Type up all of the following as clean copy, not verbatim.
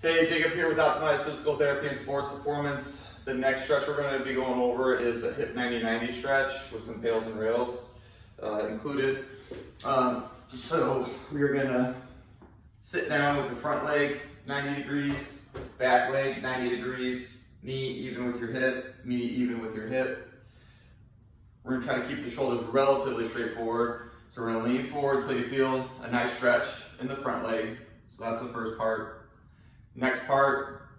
Hey, Jacob here with Optimized Physical Therapy and Sports Performance. The next stretch we're going to be going over is a hip 90-90 stretch with some pails and rails included. So we're going to sit down with the front leg 90 degrees, back leg 90 degrees, knee even with your hip, knee even with your hip. We're going to try to keep the shoulders relatively straightforward. So we're going to lean forward until you feel a nice stretch in the front leg. So that's the first part. Next part,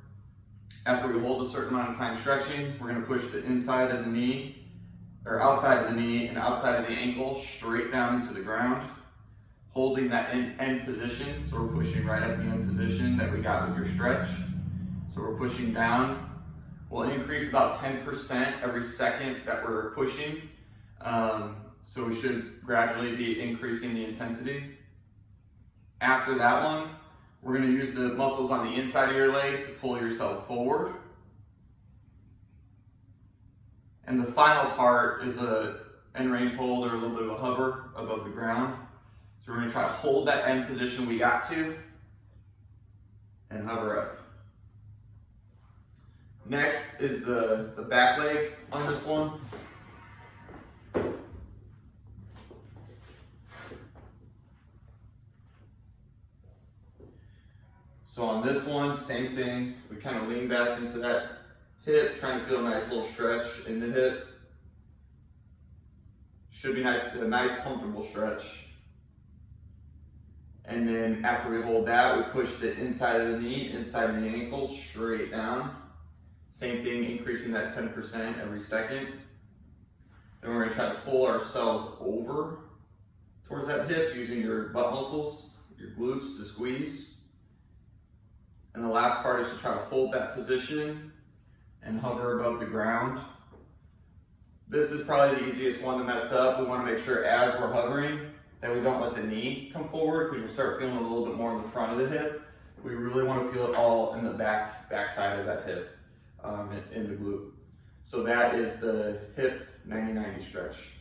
after we hold a certain amount of time stretching, we're going to push the inside of the knee, or outside of the knee and outside of the ankle straight down into the ground, holding that end position. So we're pushing right at the end position that we got with your stretch. So we're pushing down. We'll increase about 10% every second that we're pushing. So we should gradually be increasing the intensity. After that one, we're going to use the muscles on the inside of your leg to pull yourself forward. And the final part is a end range hold or a little bit of a hover above the ground. So we're going to try to hold that end position we got to and hover up. Next is the back leg on this one. So on this one, same thing. We kind of lean back into that hip, trying to feel a nice little stretch in the hip. Should be nice, a nice comfortable stretch. And then after we hold that, we push the inside of the knee, inside of the ankle, straight down. Same thing, increasing that 10% every second. Then we're gonna try to pull ourselves over towards that hip using your butt muscles, your glutes to squeeze. And the last part is to try to hold that position and hover above the ground. This is probably the easiest one to mess up. We want to make sure as we're hovering that we don't let the knee come forward, because you'll start feeling a little bit more in the front of the hip. We really want to feel it all in the back side of that hip, in the glute. So that is the hip 90-90 stretch.